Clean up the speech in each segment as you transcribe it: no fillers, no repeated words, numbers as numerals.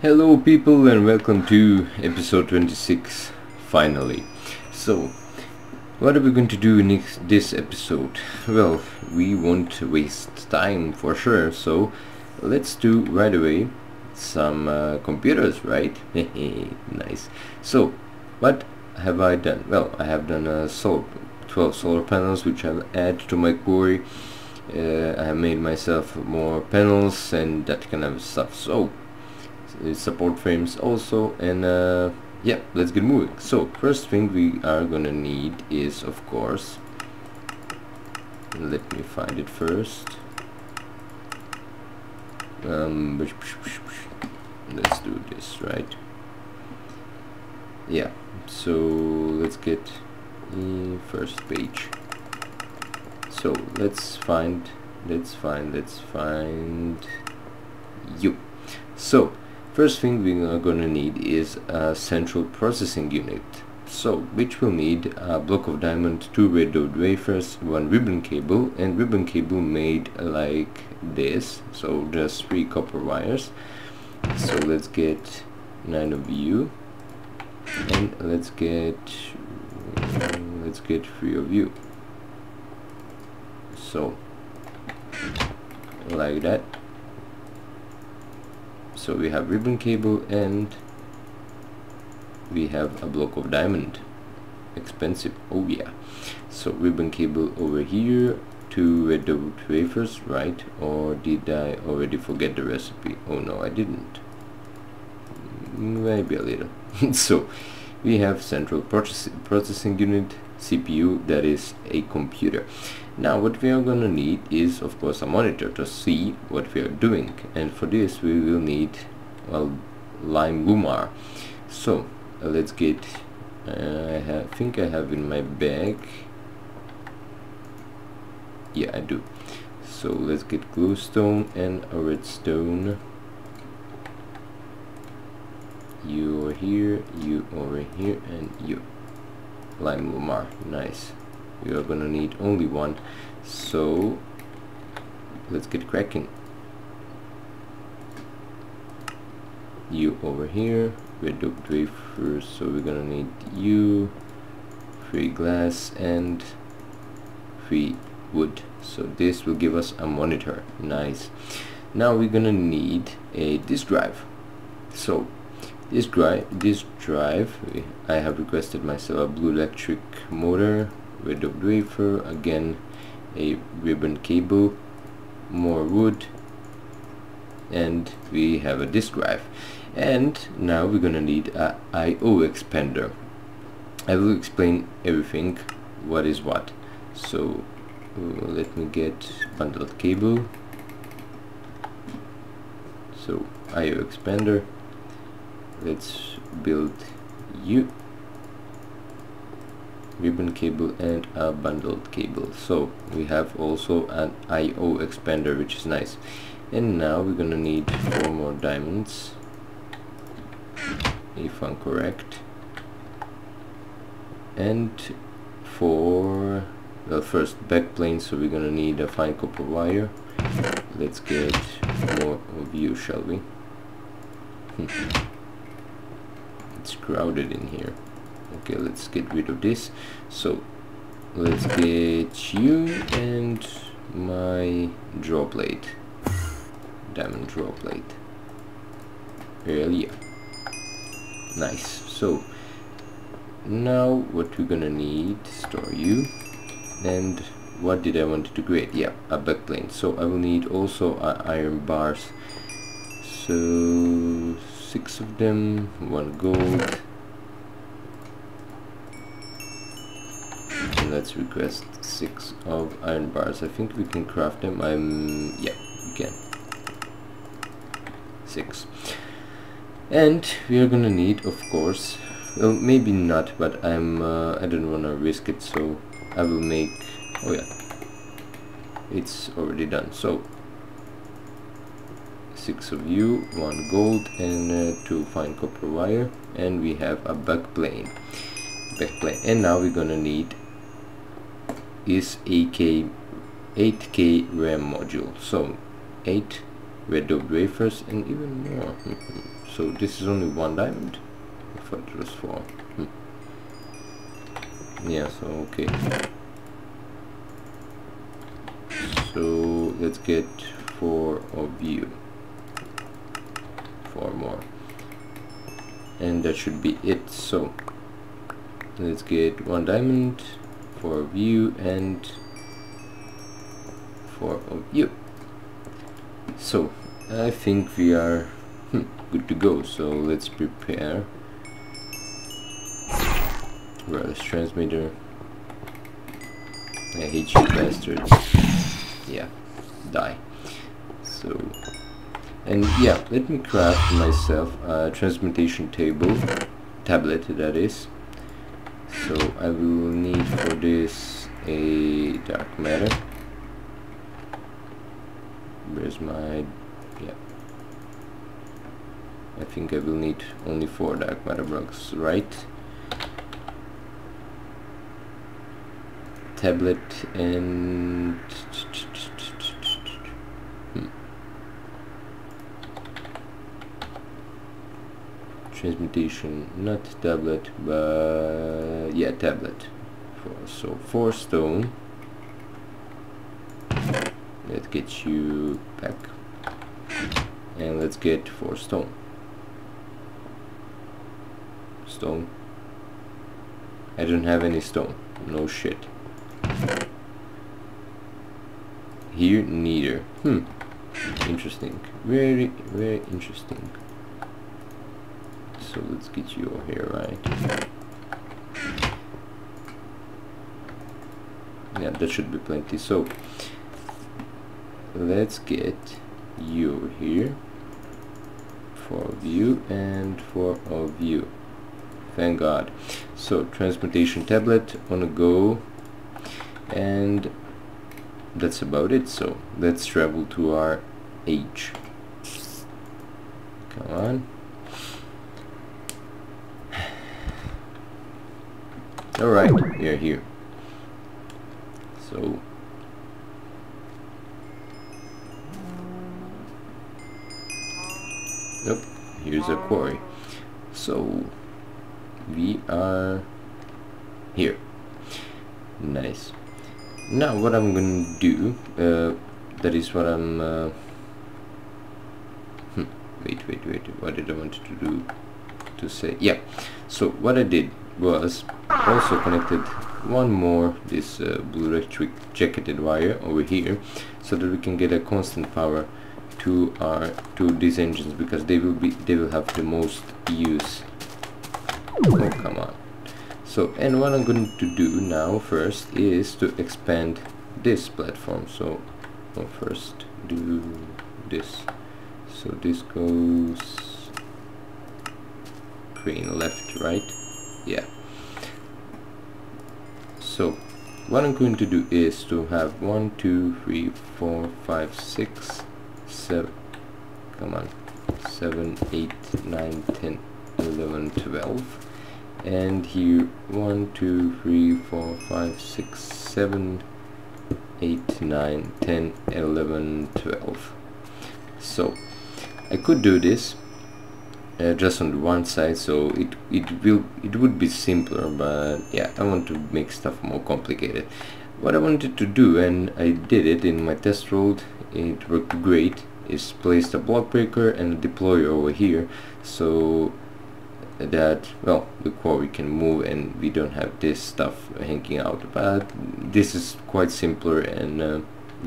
Hello people and welcome to episode 26 finally. So what are we going to do in this episode? Well, we won't waste time for sure, so let's do right away some computers, right? Nice. So what have I done? Well, I have done 12 solar panels which I'll add to my quarry. I have made myself more panels and that kind of stuff. So support frames also, and yeah, let's get moving. So first thing we are gonna need is, of course, let me find it first. Let's do this, right? Yeah, so let's get the first page. So let's find you. So first thing we are gonna need is a central processing unit, so which will need a block of diamond, 2 red dot wafers, 1 ribbon cable, and ribbon cable made like this, so just 3 copper wires. So let's get 9 of you, and let's get 3 of you, so like that. So we have ribbon cable and we have a block of diamond. Expensive, oh yeah. So ribbon cable over here, 2 red dot wafers, right? Or did I already forget the recipe? Oh no, I didn't. Maybe a little. So we have central processing unit, CPU, that is a computer. Now what we are gonna need is, of course, a monitor to see what we are doing, and for this we will need, well, lime lumar. So let's get I think I have in my bag, yeah I do. So let's get glowstone and a redstone. You over here, you over here, and you. Lime lumar, nice. We are gonna need only one, so let's get cracking. You over here, red dot wafers, so we're gonna need you, 3 glass and 3 wood. So this will give us a monitor, nice. Now we're gonna need a disk drive. So this drive, I have requested myself a blue electric motor, red dot wafer, again a ribbon cable, more wood, and we have a disk drive. And now we're gonna need a I/O expander. I will explain everything, what is what. So let me get bundled cable. So I/O expander, let's build you, ribbon cable, and a bundled cable. So we have also an I/O expander, which is nice. And now we're gonna need 4 more diamonds, if I'm correct, and 4, well, first backplane, so we're gonna need a fine copper wire. Let's get more of you, shall we? It's crowded in here. Okay, let's get rid of this. So let's get you and my draw plate, diamond draw plate. Yeah, nice. So now what we're gonna need, store you, and what did I want to create? Yeah, a backplane. So I will need also iron bars, so 6 of them, 1 gold. And let's request 6 of iron bars. I think we can craft them. Yeah, we can. 6. And we are gonna need, of course, well, maybe not, but I don't wanna risk it, so I will make, oh yeah, it's already done. So 6 of you, 1 gold, and 2 fine copper wire, and we have a backplane. And now we're gonna need is 8K RAM module. So 8 red dot wafers and even more. So this is only 1 diamond. I thought it was 4. Yeah, so okay. So let's get 4 of you. 4 more. And that should be it. So let's get 1 diamond, 4 of you, and 4 of you. So I think we are good to go. So let's prepare wireless transmitter. I hate you bastards. Yeah, die. So, and yeah, let me craft myself a transmutation tablet that is. So I will need for this a dark matter. Where's my, yeah, I think I will need only 4 dark matter blocks, right? Tablet and transmutation, not tablet, but yeah, tablet. So 4 stone. Let's get you back, and let's get 4 stone. Stone. I don't have any stone. No shit. Here neither. Interesting. Very, very interesting. So let's get you over here, right? Yeah, that should be plenty. So let's get you over here. 4 of you and 4 of you. Thank God. So transmutation tablet on a go, and that's about it. So let's travel to our age. Come on. Alright, we are here. So nope, here's a quarry. So we are here. Nice. Now what I'm gonna do, that is what I'm wait, what did I want to do to say? Yeah, so what I did was also connected one more this blue electric jacketed wire over here, so that we can get a constant power to these engines, because they will have the most use. Oh, come on. So, and what I'm going to do now first is to expand this platform. So I'll first do this. So this goes green, left, right. Yeah. So what I'm going to do is to have 1, 2, 3, 4, 5, 6, 7. Come on. 7, 8, 9, 10, 11, 12. And here 1, 2, 3, 4, 5, 6, 7, 8, 9, 10, 11, 12. So I could do this just on the one side, so it would be simpler, but yeah, I want to make stuff more complicated. What I wanted to do, and I did it in my test road, it worked great, is place a block breaker and a deployer over here, so that, well, the quarry can move and we don't have this stuff hanging out. But this is quite simpler, and it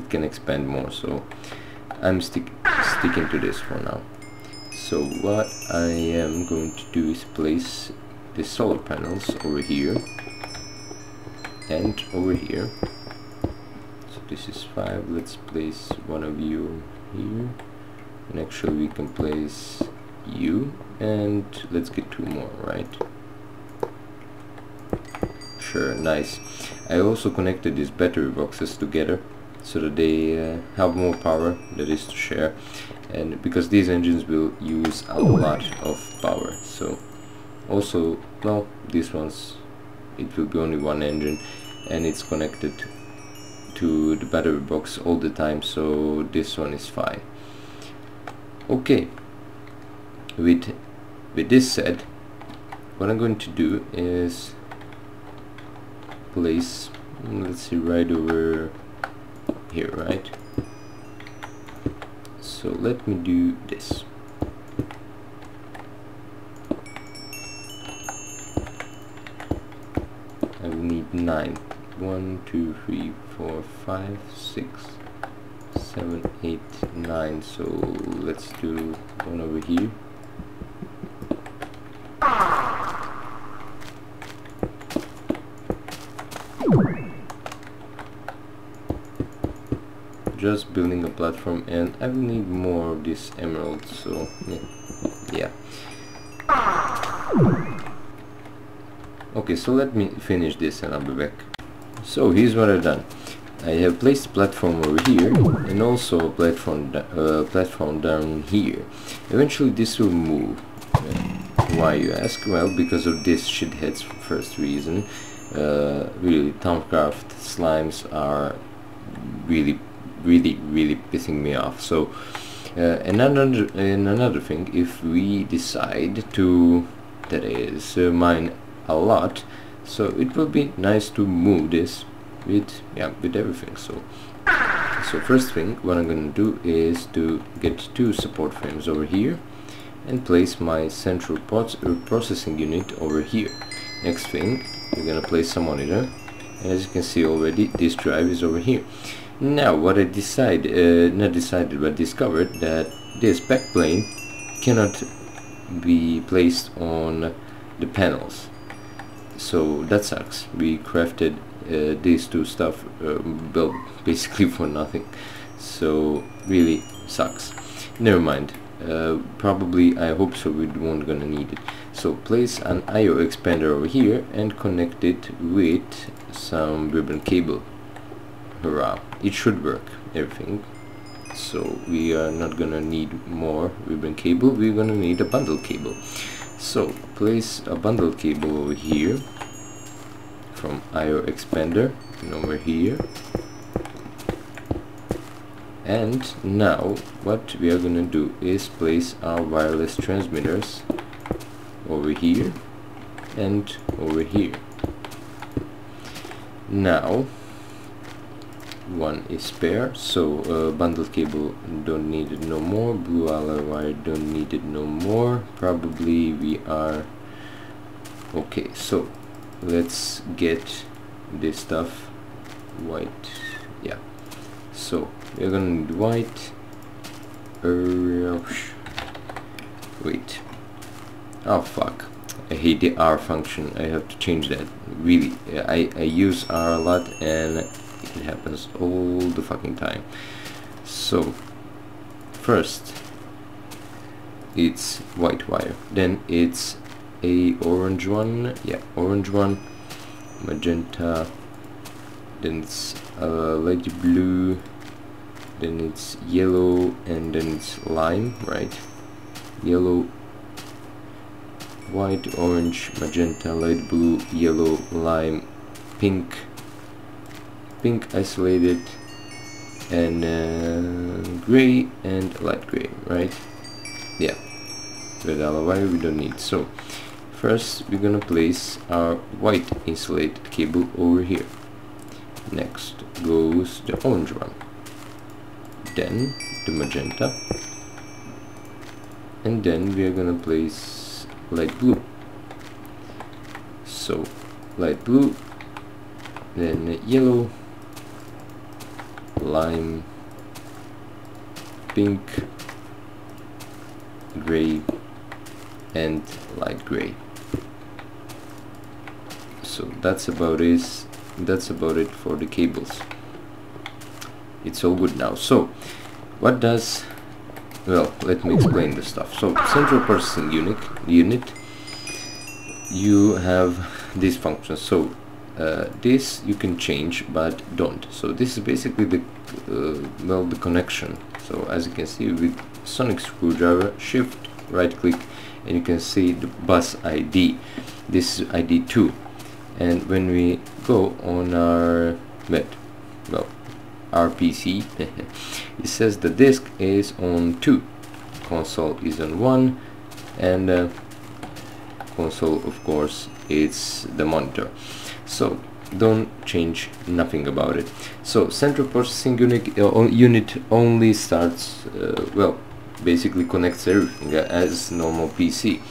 can expand more, so I'm sticking to this for now. So what I am going to do is place the solar panels over here and over here. So this is 5. Let's place one of you here, and actually we can place you, and let's get 2 more, right? Sure, nice. I also connected these battery boxes together so that they have more power, that is to share, and because these engines will use a lot of power. So also, well, these ones, it will be only one engine, and it's connected to the battery box all the time, so this one is fine. Okay. with this said, what I'm going to do is place, let's see, right over here, right? So let me do this. I will need 9. 1, 2, 3, 4, 5, 6, 7, 8, 9. So let's do one over here. Just building a platform, and I will need more of this emerald, so yeah. Okay, so let me finish this and I'll be back. So here's what I've done. I have placed a platform over here and also a platform down here. Eventually this will move. Why, you ask? Well, because of this shithead's first reason. Really, Thaumcraft slimes are really pissing me off. So another thing, if we decide to, that is, mine a lot, so it will be nice to move this with everything. So first thing, what I'm gonna do is to get 2 support frames over here and place my central processing unit over here. Next thing, we're gonna place a monitor, and as you can see already, this drive is over here. Now what I discovered that this backplane cannot be placed on the panels, so that sucks. We crafted these 2 stuff well, basically for nothing, so really sucks. Never mind, probably, I hope so, we won't gonna need it. So place an IO expander over here and connect it with some ribbon cable. Hurrah, it should work, everything. So we are not gonna need more ribbon cable, we're gonna need a bundle cable. So place a bundle cable over here from IO expander and over here. And now what we are gonna do is place our wireless transmitters over here and over here. Now one is spare, so bundle cable don't need it no more, blue alloy wire don't need it no more. Probably we are okay. So let's get this stuff white. Yeah, so we're gonna need white. Wait, oh fuck, I hate the R function. I have to change that. Really, I use R a lot and it happens all the fucking time. So first it's white wire, then it's a orange one, yeah, orange one, magenta, then it's light blue, then it's yellow, and then it's lime, right? Yellow, white, orange, magenta, light blue, yellow, lime, pink, isolated, and gray and light gray, right? Yeah, red alloy wire we don't need. So first we're gonna place our white insulated cable over here. Next goes the orange one, then the magenta, and then we are gonna place light blue. So light blue, then yellow, lime, pink, gray, and light gray. So that's about it for the cables. It's all good now. So what does, well, let me explain the stuff. So central processing unit, you have these functions. So this you can change, but don't. So this is basically the well, the connection. So as you can see, with sonic screwdriver, shift right click, and you can see the bus ID. This is ID 2, and when we go on our our PC, it says the disk is on 2, console is on 1, and console, of course, it's the monitor. So don't change nothing about it. So central processing unit only starts, well, basically connects everything as normal PC.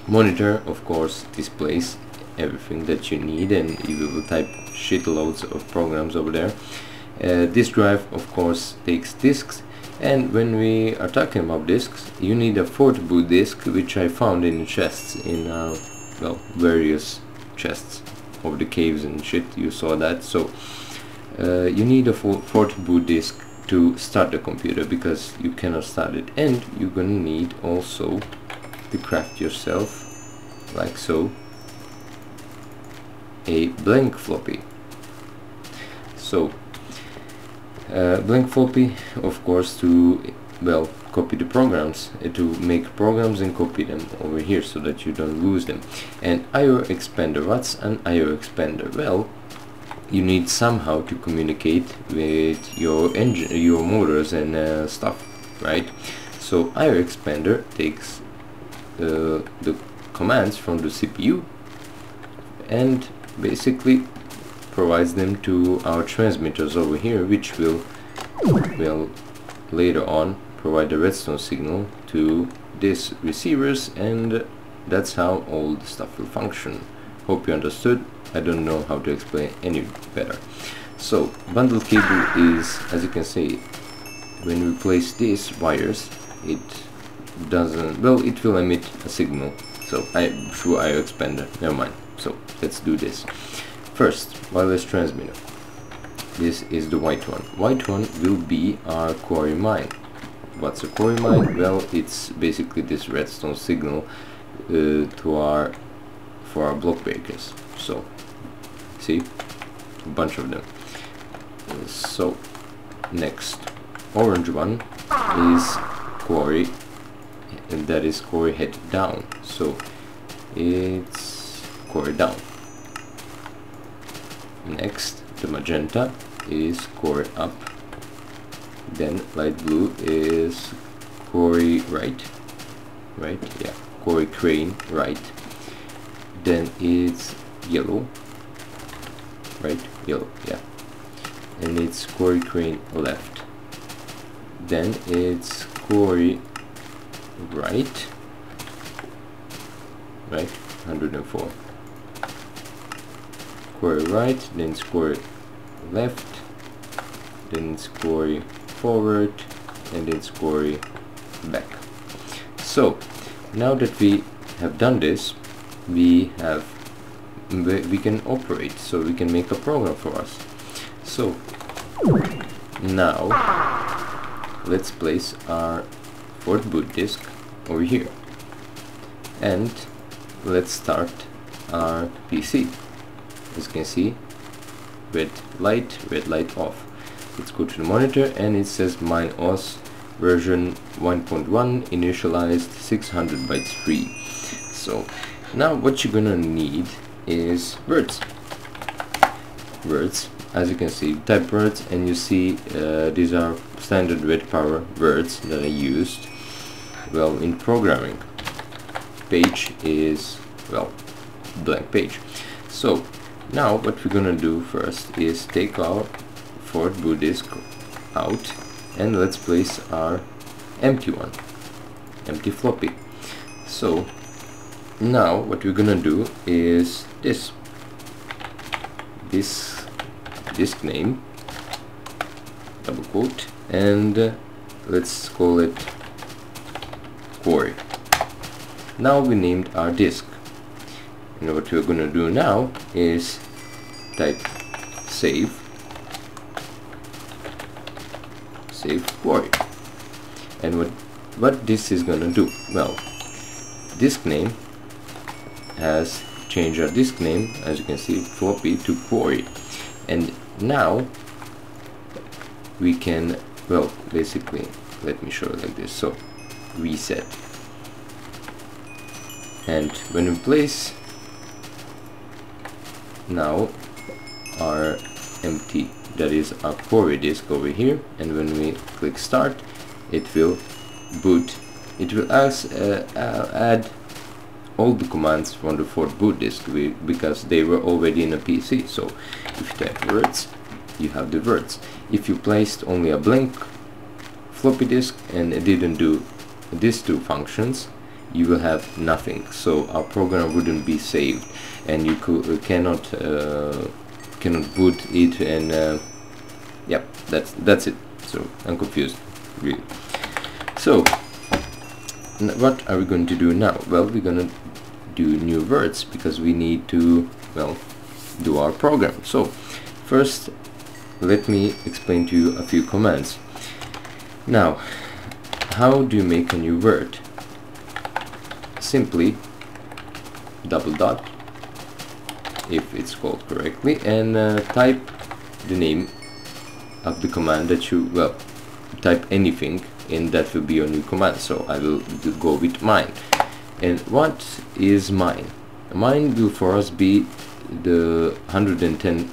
Monitor, of course, displays everything that you need, and you will type shitloads of programs over there. Disk drive, of course, takes disks, and when we are talking about disks, you need a 4-boot disk, which I found in chests, in well, various chests of the caves and shit. You saw that. So you need a 4-boot disk to start the computer, because you cannot start it, and you're gonna need also to craft yourself, like so, a blank floppy. So blank floppy, of course, to, well, copy the programs, to make programs and copy them over here so that you don't lose them. And IO expander. What's an IO expander? Well, you need somehow to communicate with your engine, your motors and stuff, right? So IO expander takes the commands from the CPU and basically provides them to our transmitters over here, which will later on provide a redstone signal to these receivers, and that's how all the stuff will function. Hope you understood. I don't know how to explain any better. So bundle cable is, as you can see, when we place these wires, it doesn't, well, it will emit a signal. So through IO expander. Never mind. So let's do this. First, wireless transmitter. This is the white one. White one will be our Quarry mine. What's a Quarry mine? Well, it's basically this redstone signal for our block breakers. So see, a bunch of them. So next, orange one is Quarry, and that is Quarry head down. So it's Quarry down. Next, the magenta is Quarry up. Then light blue is Quarry right, yeah, Quarry crane right. Then it's yellow, right, yellow, yeah, and it's Quarry crane left. Then it's Quarry right, 104. Quarry right, then it's Quarry left, then it's Quarry forward, and then it's Quarry back. So now that we have done this, we can operate, so we can make a program for us. So now let's place our 4-boot disk over here, and let's start our PC. As you can see, red light off. Let's go to the monitor, and it says MineOS version 1.1 initialized 600 bytes free. So now what you're gonna need is words. As you can see, type words, and you see these are standard red power words that I used, well, in programming. Page is, well, blank page. So now what we're gonna do first is take our 4-boot disk out, and let's place our empty empty floppy. So now what we're gonna do is this disk name, double quote, and let's call it Quarry. Now we named our disk, and what we're gonna do now is type save Quarry. And what this is gonna do, well, disk name has changed our disk name, as you can see, floppy to Quarry. And now we can, well, basically, let me show it like this. So reset, and when we place now our empty, that is our Quarry disk over here, and when we click start, it will boot it will add all the commands from the fourth boot disk because they were already in a PC. So if you type words, you have the words. If you placed only a blank floppy disk and it didn't do these two functions, you will have nothing. So our program wouldn't be saved, and you cannot boot it, and yep, that's it. So I'm confused, really. So what are we going to do now? Well, we're gonna do new words because we need to, well, do our program. So first, let me explain to you a few commands. Now, how do you make a new word? Simply double dot, if it's called correctly, and type the name of the command that you, well, type anything, and that will be your new command. So I will go with mine. And what is mine? Mine will for us be the 110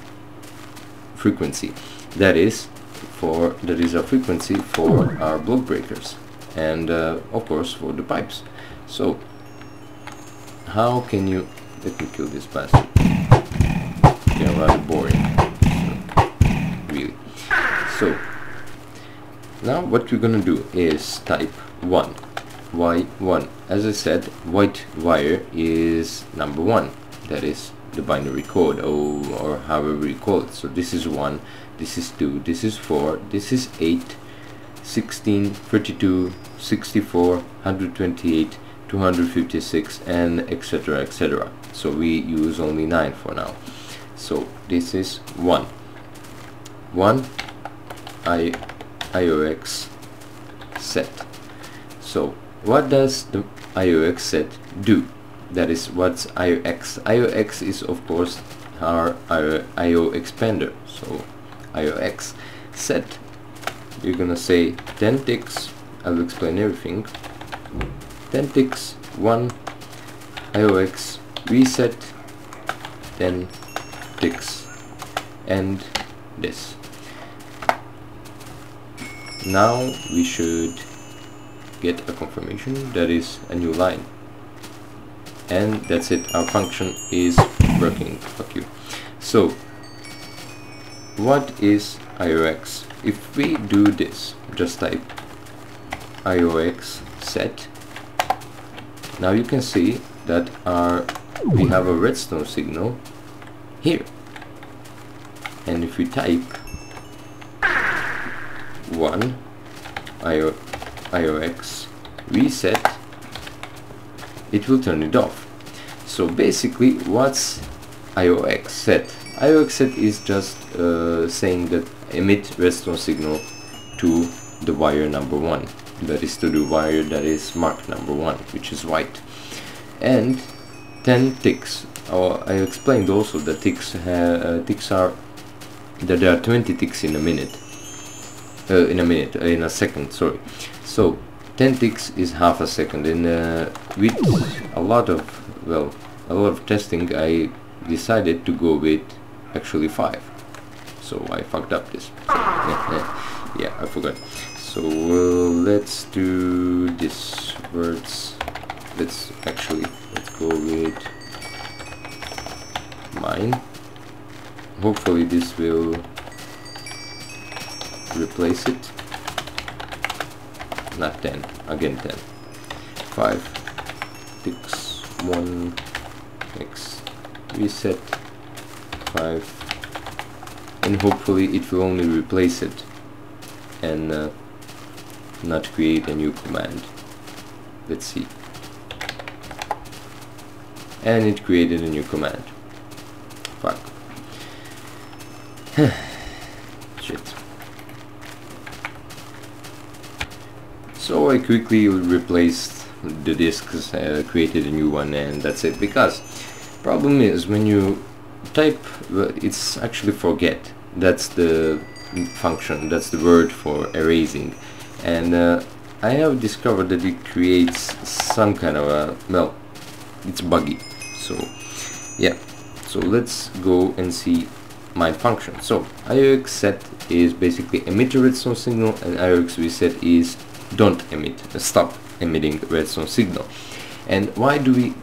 frequency. That is a frequency for our block breakers, and of course for the pipes. So how can you, let me kill this bastard. Yeah, rather boring, really. So now what we're gonna do is type 1, Y1. As I said, white wire is number 1. That is the binary code, or however you call it. So this is 1, this is 2, this is 4, this is 8, 16, 32, 64, 128, 256, and etc, etc. So we use only 9 for now. So this is 1 IOX set. So what does the IOX set do? That is, what's IOX? IOX is of course our IO expander. So IOX set, you're gonna say 10 ticks, I'll explain everything. 10 ticks, 1 IOX reset, 10 ticks, and this. Now we should get a confirmation that is a new line, and that's it, our function is working. Fuck you. So what is IOX? If we do this, just type IOX set, now you can see that we have a redstone signal here, and if we type 1 IOX reset, it will turn it off. So basically, what's IOX set? IOX set is just saying that emit redstone signal to the wire number 1, that is to the wire that is marked number 1, which is white, and 10 ticks. I explained also that ticks are that there are 20 ticks in a minute. In a second, sorry. So 10 ticks is half a second, and with a lot of testing, I decided to go with actually 5. So I fucked up this. Yeah, I forgot. So let's do this words. Let's go with mine. Hopefully this will replace it. Not 10, again 10. 5 ticks, 1 x reset, 5, and hopefully it will only replace it and not create a new command. Let's see. And it created a new command. Fuck. Shit. So I quickly replaced the disks, created a new one, and that's it. Because problem is, when you type, it's actually forget. That's the function, that's the word for erasing. And I have discovered that it creates some kind of a, well, it's buggy. So yeah, so let's go and see my function. So IOX set is basically emit a redstone signal, and IOX reset is don't emit, stop emitting redstone signal. And why do we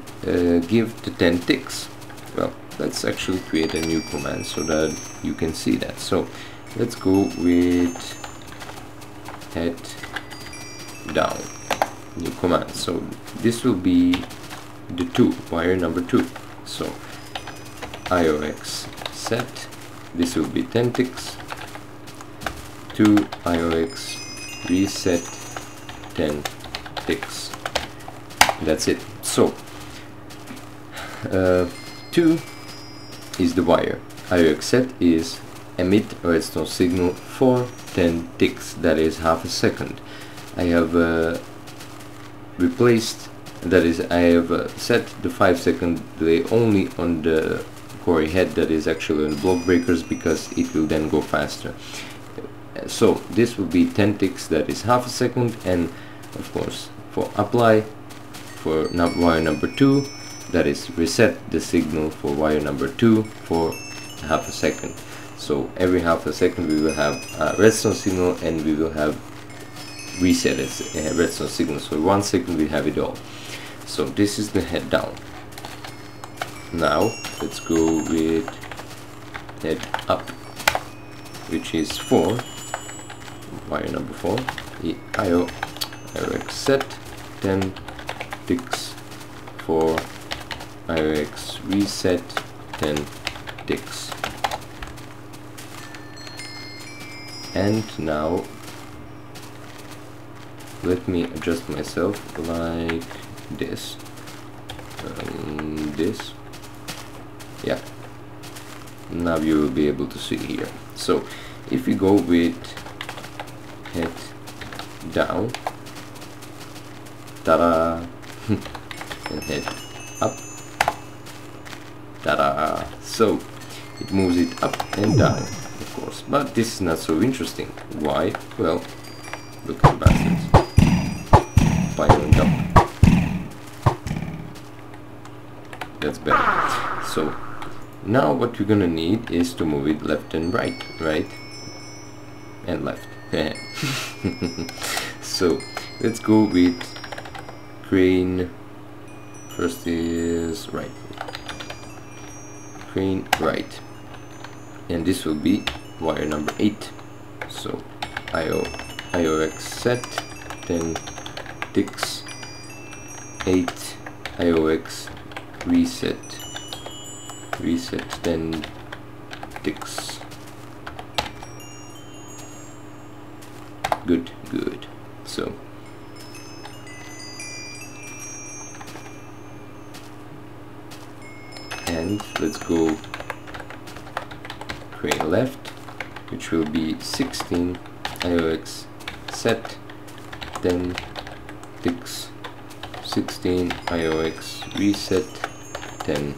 give the 10 ticks? Well, let's actually create a new command so that you can see that. So let's go with head down, new command. So this will be the 2, wire number 2. So IOX set, this will be 10 ticks, to IOX reset 10 ticks. That's it. So 2 is the wire, IOX set is emit redstone signal for 10 ticks, that is half a second. I have replaced, that is I have set the 5-second delay only on the Quarry head, that is actually on the block breakers, because it will then go faster. So this will be 10 ticks, that is half a second, and of course for apply for wire number 2, that is reset the signal for wire number 2 for half a second. So every half a second we will have a redstone signal, and we will have reset as a redstone signal. So 1 second we have it all. So this is the head down. Now let's go with head up, which is 4, wire number 4, IOX set 10 ticks for IOX reset 10 ticks. And now let me adjust myself like this, this, yeah, now you will be able to see here. So if we go with head down, ta-da, and head up, ta-da, so it moves it up and down, of course, but this is not so interesting. Why? Well, look at the bastards firing up. That's better. So now what we're gonna need is to move it left and right, and left. So let's go with crane. First is right, crane right, and this will be wire number 8. So IOX set 10 ticks, 8 IOX reset 10 ticks. Good. So and let's go crane left, which will be 16 IOX set 10 ticks, 16 IOX reset 10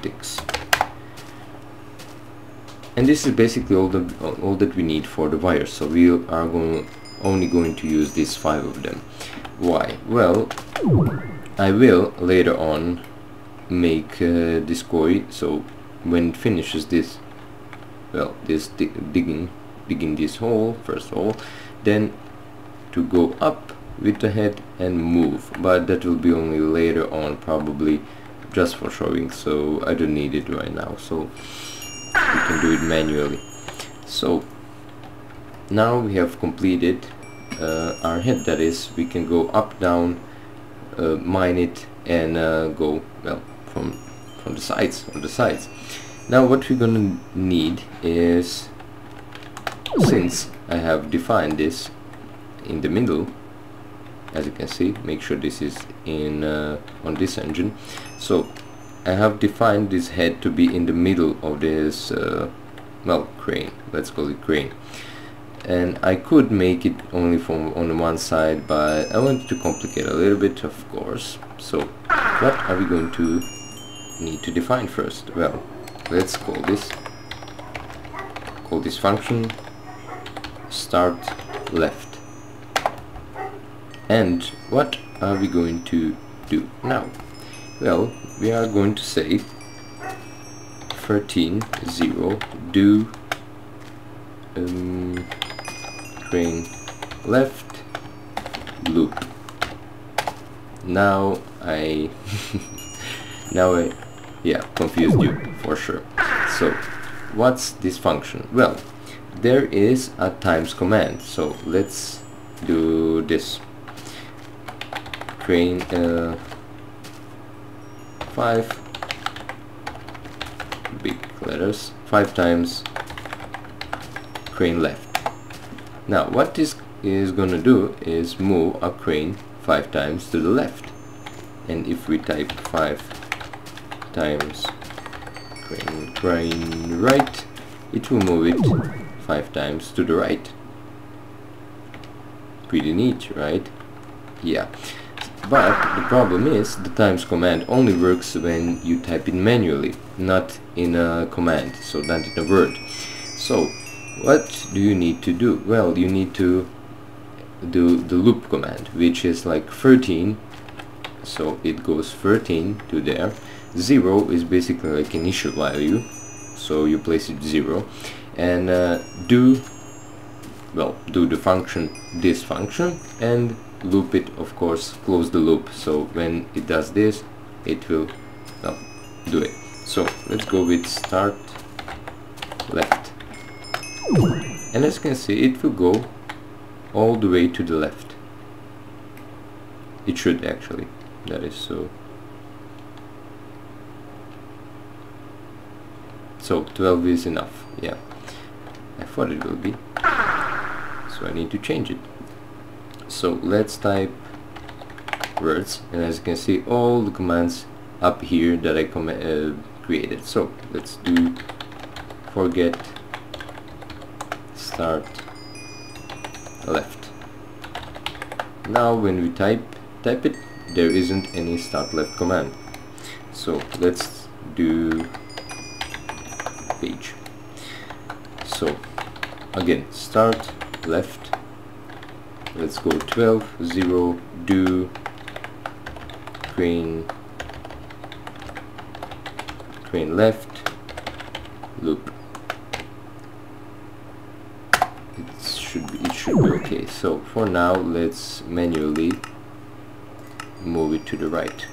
ticks. And this is basically all that we need for the wires. So we are only going to use these 5 of them. Why? Well, I will later on make this quarry, so when it finishes this, well, this digging this hole, first hole, then to go up with the head and move, but that will be only later on, probably just for showing, so I don't need it right now, so we can do it manually. So now we have completed our head, that is we can go up, down, mine it, and go, well, from the sides, on the sides. Now what we're gonna need is, since I have defined this in the middle, as you can see, make sure this is in on this engine. So I have defined this head to be in the middle of this well, crane, let's call it crane, and I could make it only from on one side, but I want to complicate a little bit, of course. So what are we going to need to define first? Well, let's call this function start left. And what are we going to do now? Well, we are going to say 13.0 do crane left loop. now I now I confused you for sure. So what's this function? Well, there is a times command, so let's do this. Crane 5 big letters, 5 times crane left. Now what this is gonna do is move a crane 5 times to the left, and if we type 5 times crane right, it will move it 5 times to the right. Pretty neat, right? Yeah. But the problem is the times command only works when you type it manually, not in a command, so not in a word. So what do you need to do? Well, you need to do the loop command, which is like 13, so it goes 13 to there. 0 is basically like initial value, so you place it 0, and do the function, this function, and loop it, of course, close the loop, so when it does this it will do it. So let's go with start left, and as you can see it will go all the way to the left. It should actually, that is so 12 is enough. Yeah, I thought it will be, so I need to change it. So let's type words, and as you can see all the commands up here that I created. So let's do forget start left. Now when we type it, there isn't any start left command. So let's do page. So again, start left. Let's go 12, 0, do crane left, loop. It should be okay. So for now let's manually move it to the right.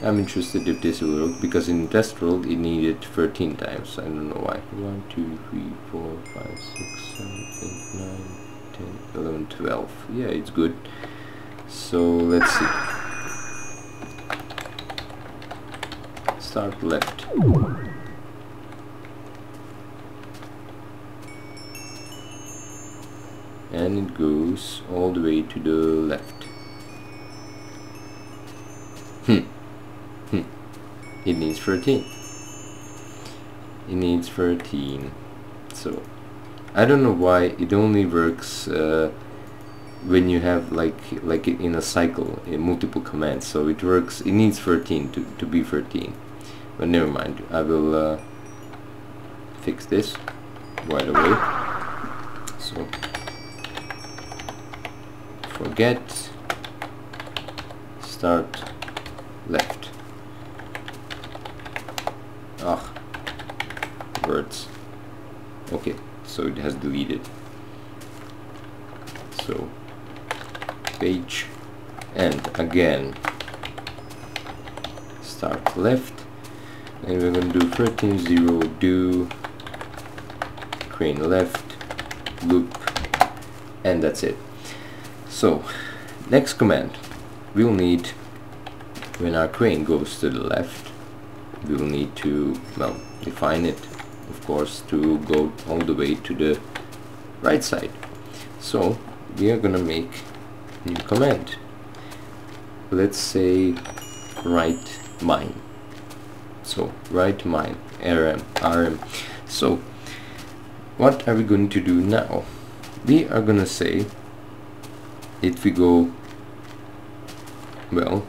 I'm interested if this will work, because in test world it needed 13 times. I don't know why. 1, 2, 3, 4, 5, 6, 7, 8, 9, 10, 11, 12. Yeah, it's good. So let's see. Start left. And it goes all the way to the left. It needs 13. It needs 13. So I don't know why it only works when you have like in a cycle, in multiple commands. So it works. It needs 13 to be 13. But never mind. I will fix this right away. So forget start left. Words. Okay, so it has deleted. So page, and again start left, and we're going to do 13, 0, do crane left, loop, and that's it. So next command we'll need, when our crane goes to the left, we will need to, well, define it, of course, to go all the way to the right side. So we are gonna make a new command. Let's say write mine. So write mine, rm. So what are we going to do now? We are gonna say, if we go, well,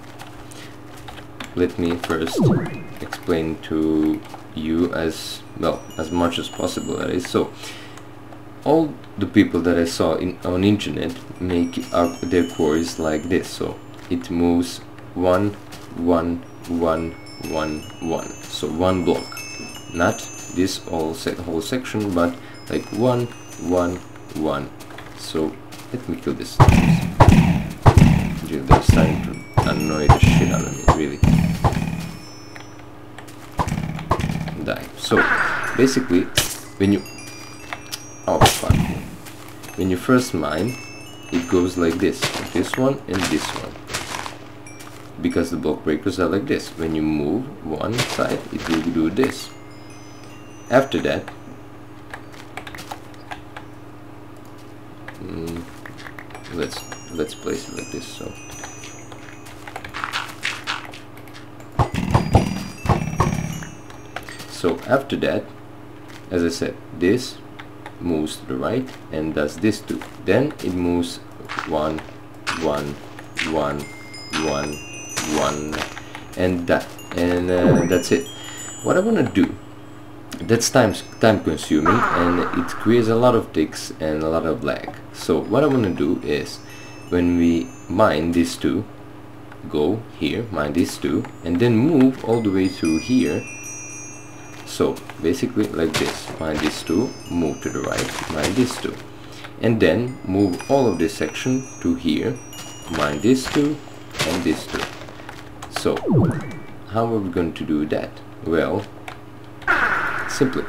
let me first explain to you as well as much as possible. That is, so all the people that I saw on internet make up their quarries like this. So it moves 1, 1, 1, 1, 1. So one block, not this whole section, but like 1 1 1. So let me kill this. They're starting to annoy the shit out of me, really. Die. So basically, when you when you first mine, it goes like this one and this one, because the block breakers are like this. When you move one side, it will do this. After that, let's place it like this. So after that, as I said, this moves to the right and does this too. Then it moves 1 1 1 1 1 and that, and that's it. What I want to do, that's time consuming, and it creates a lot of ticks and a lot of lag. So what I want to do is, when we mine these two, go here, mine these two, and then move all the way through here. So basically like this, mine these two, move to the right, mine these two, and then move all of this section to here, mine these two and these two. So how are we going to do that? Well, simply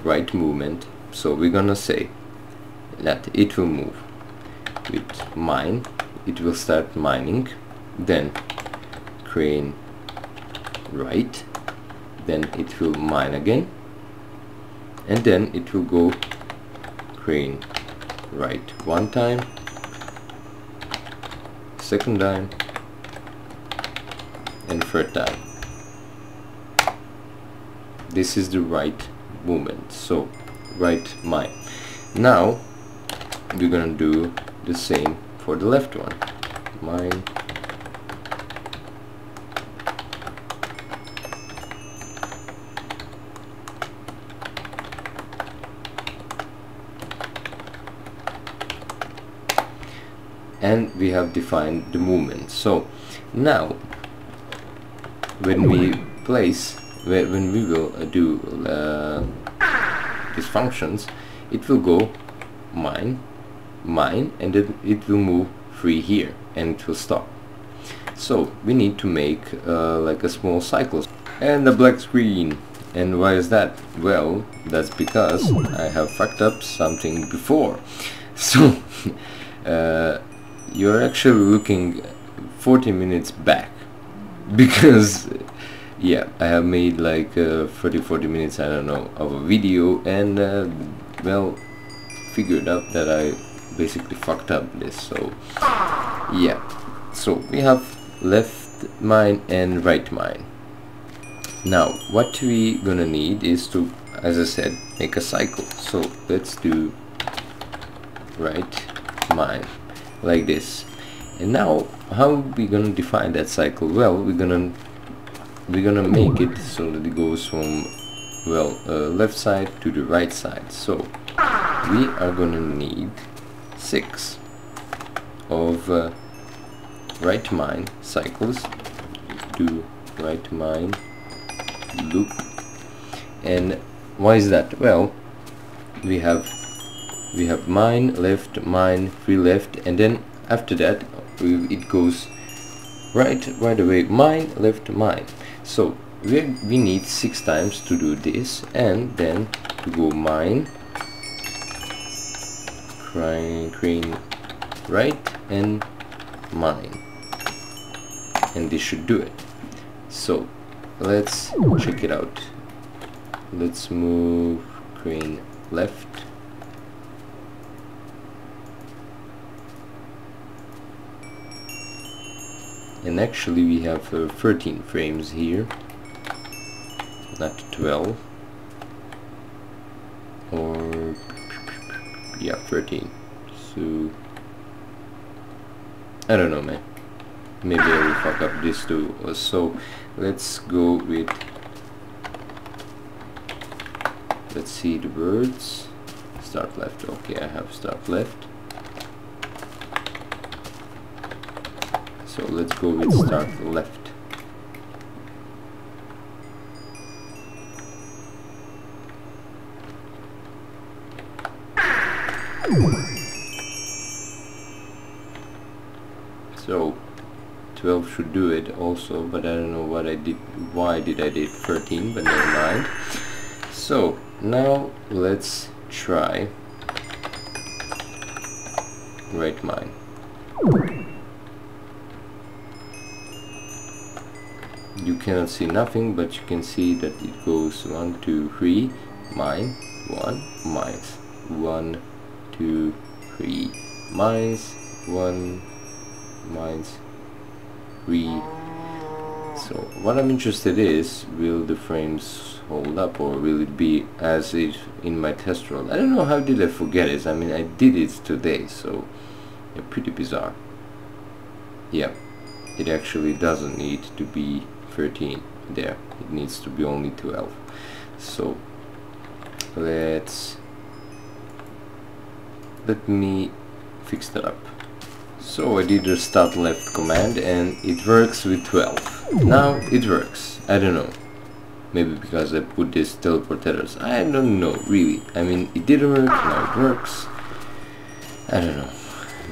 right movement. So we're gonna say that it will move with mine, it will start mining, then crane right, then it will mine again, and then it will go crane right one time, second time, and third time. This is the right movement. So right mine. Now we're gonna do the same for the left one. Mine, and we have defined the movement. So now when we place, when we will do these functions, it will go mine, and then it will move 3 here and it will stop. So we need to make like a small cycle, and a black screen. And why is that? Well, that's because I have fucked up something before. So you're actually looking 40 minutes back, because yeah, I have made like 30-40 minutes, I don't know, of a video, and well, figured out that I basically fucked up this. So yeah, so we have left mine and right mine. Now what we gonna need is to, as I said, make a cycle. So let's do right mine like this. And now how are we gonna define that cycle? Well, we're gonna make it so that it goes from, well, left side to the right side. So we are gonna need 6 of right mine cycles. Do right mine loop. And why is that? Well, we have mine, left, mine, 3 left, and then after that it goes right away, mine, left, mine. So we need 6 times to do this, and then to go mine, crane right, and mine, and this should do it. So let's check it out. Let's move crane left, and actually we have 13 frames here, not 12, or yeah, 13. So I don't know, man, maybe I will fuck up this too. So let's go with, let's see the words. Start left. Okay, I have start left. So let's go with start left. So 12 should do it also, but I don't know what I did, why did I did 13, but never mind. So now let's try right mine. You cannot see nothing, but you can see that it goes 1, 2, 3, mine, 1, mines, 1, 2, 3, mines, 1, mines, 3. So what I'm interested is, will the frames hold up, or will it be as if in my test run? I don't know, how did I forget it? I mean, I did it today, so yeah, pretty bizarre. Yeah, it actually doesn't need to be 13 there, it needs to be only 12. So let me fix that up. So I did the start left command and it works with 12. Now it works. I don't know. Maybe because I put these teleporters. I don't know, really. I mean, it didn't work, now it works. I don't know.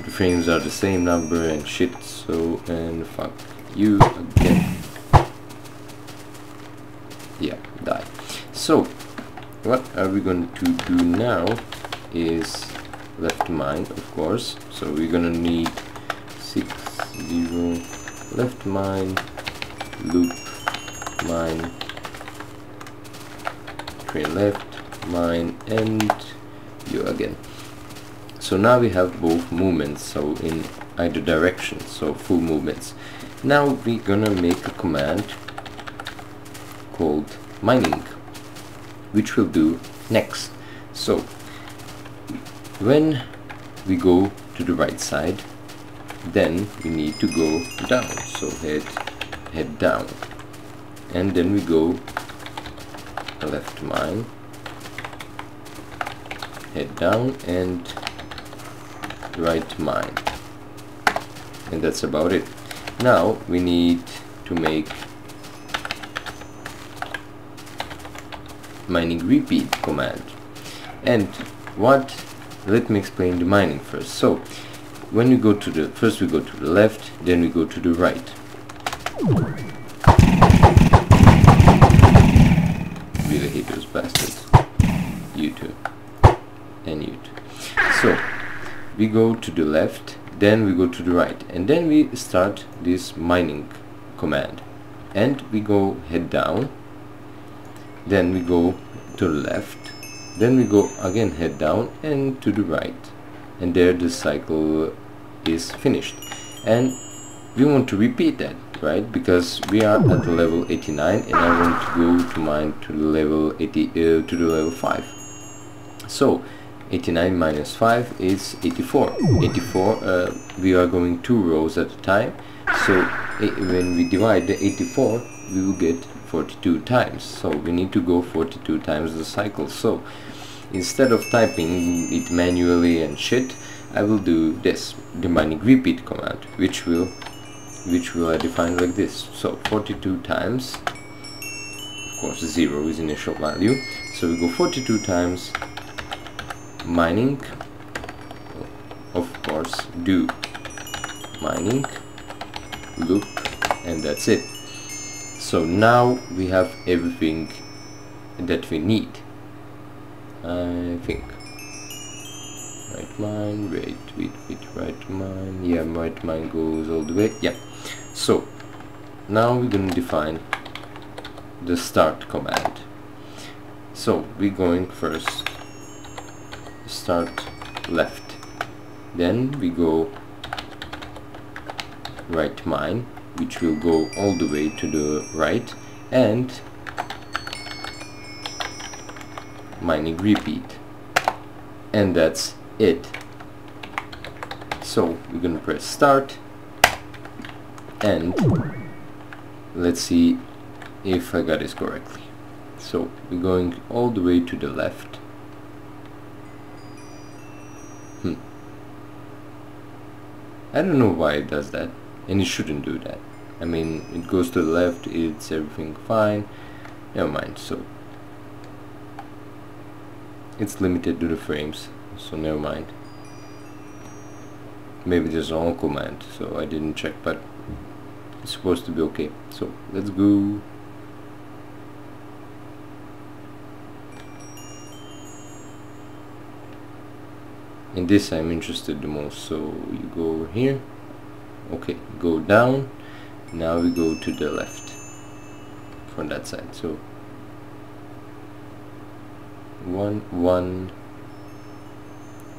The frames are the same number and shit, so, and fuck you again. Yeah, die. So, what are we going to do now is left mine, of course. So we're gonna need 6, 0, left mine, loop, mine, train left, mine, and you again. So now we have both movements, so in either direction, so full movements. Now we're gonna make a command called mining, which we'll do next. So when we go to the right side, then we need to go down, so head down, and then we go left mine, head down, and right mine, and that's about it. Now we need to make mining repeat command. And what, let me explain the mining first. So when we go to the, first we go to the left, then we go to the right. Really hate those bastards. You too. And you too. So we go to the left, then we go to the right, and then we start this mining command, and we go head down, then we go to the left, then we go again head down and to the right, and there the cycle is finished. And we want to repeat that, right? Because we are at the level 89 and I want to go to mine to the level 80 to the level 5. So 89 minus 5 is 84. 84, we are going 2 rows at a time, so when we divide the 84 we will get 42 times, so we need to go 42 times the cycle. So instead of typing it manually and shit, I will do this, the mining repeat command, which will I define like this. So 42 times, of course 0 is initial value, so we go 42 times mining, of course do mining loop, and that's it. So now we have everything that we need, I think. Right mine, wait, right mine, yeah, right mine goes all the way, yeah. So now we're gonna define the start command. So we're going first start left, then we go right mine, which will go all the way to the right, and mining repeat, and that's it. So we're gonna press start, and let's see if I got this correctly. So we're going all the way to the left. I don't know why it does that, and it shouldn't do that. I mean, it goes to the left, it's everything fine. Never mind. So it's limited to the frames, so never mind. maybe there's a wrong command, so I didn't check, but it's supposed to be okay. So let's go. In this I'm interested the most, so you go over here. Okay, go down. Now we go to the left from that side. So 1 1,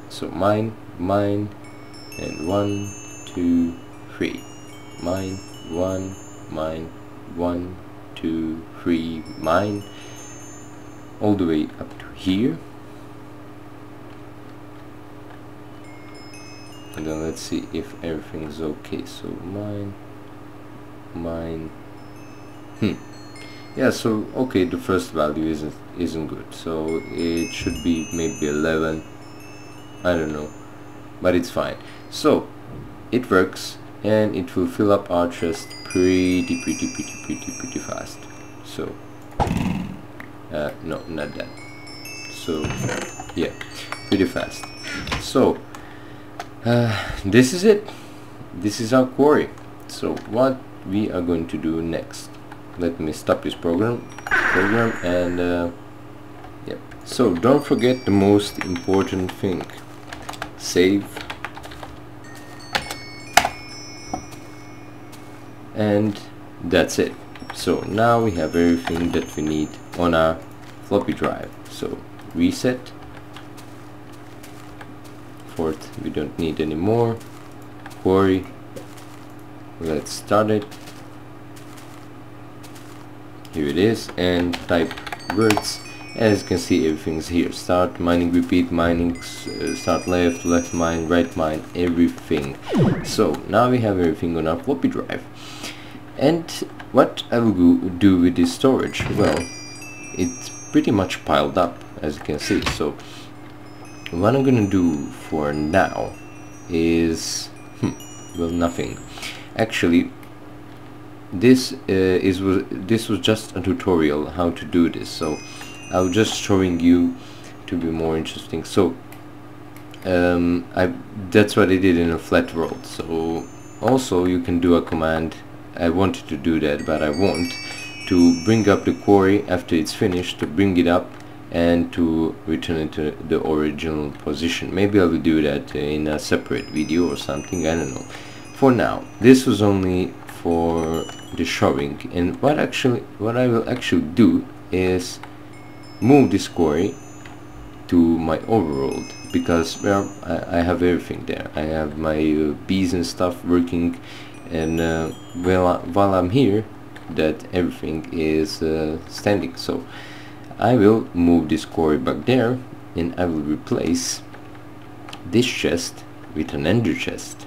so mine, and 1 2 3, mine, 1, mine, 1 2 3, mine, all the way up to here. And then let's see if everything's okay. So mine. Yeah, so okay, the first value isn't good, so it should be maybe 11, I don't know, but it's fine. So it works, and it will fill up our chest pretty fast. So no, not that. So yeah, pretty fast. So this is it. This is our quarry. So what we are going to do next, let me stop this program and yep. So don't forget the most important thing, save, and that's it. So now we have everything that we need on our floppy drive. So reset. Fourth, we don't need any more. Quarry, let's start it. Here it is, and type words. As you can see, everything's here. Start mining, repeat mining, start left mine, right mine, everything. So now we have everything on our floppy drive. And what I will do with this storage, well, it's pretty much piled up, as you can see. So what I'm gonna do for now is well, nothing. Actually, this was just a tutorial how to do this, so I was just showing you to be more interesting. So that's what I did in a flat world. So also you can do a command. I wanted to do that, but I won't, to bring up the quarry after it's finished, to bring it up and to return it to the original position. Maybe I will do that in a separate video or something, I don't know. For now, this was only for the showing, and what I will actually do is move this quarry to my overworld, because well, I have everything there. I have my bees and stuff working, and while I'm here, that everything is standing. So I will move this quarry back there, and I will replace this chest with an ender chest.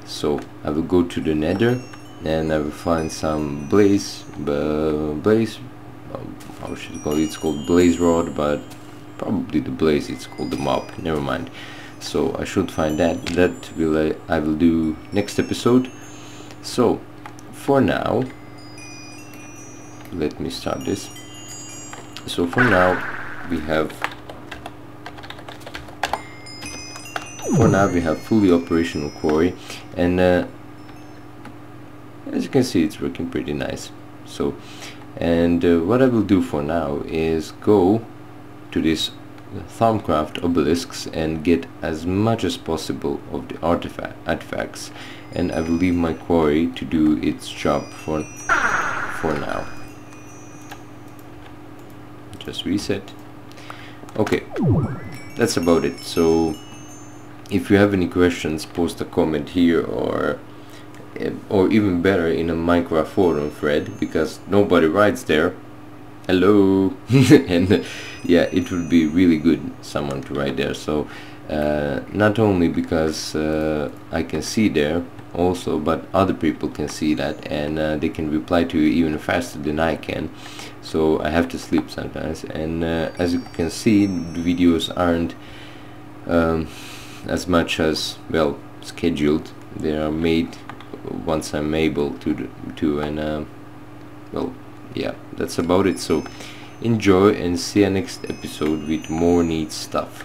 So I will go to the nether, and I will find some blaze, how should I call it? It's called blaze rod, but probably the blaze, it's called the mob, never mind. So I should find that I will do next episode. So for now, let me start this. So for now we have fully operational quarry, and as you can see, it's working pretty nice. So and what I will do for now is go to this Thaumcraft obelisks and get as much as possible of the artifacts, and I will leave my quarry to do its job for now. Just reset. Okay, that's about it. So if you have any questions, post a comment here, or even better, in a Minecraft forum thread, because nobody writes there. Hello. And yeah, it would be really good someone to write there. So not only because I can see there also, but other people can see that, and they can reply to you even faster than I can. So I have to sleep sometimes, and as you can see, the videos aren't as much as, well, scheduled. They are made once I'm able to and well, yeah, that's about it. So enjoy, and see you next episode with more neat stuff.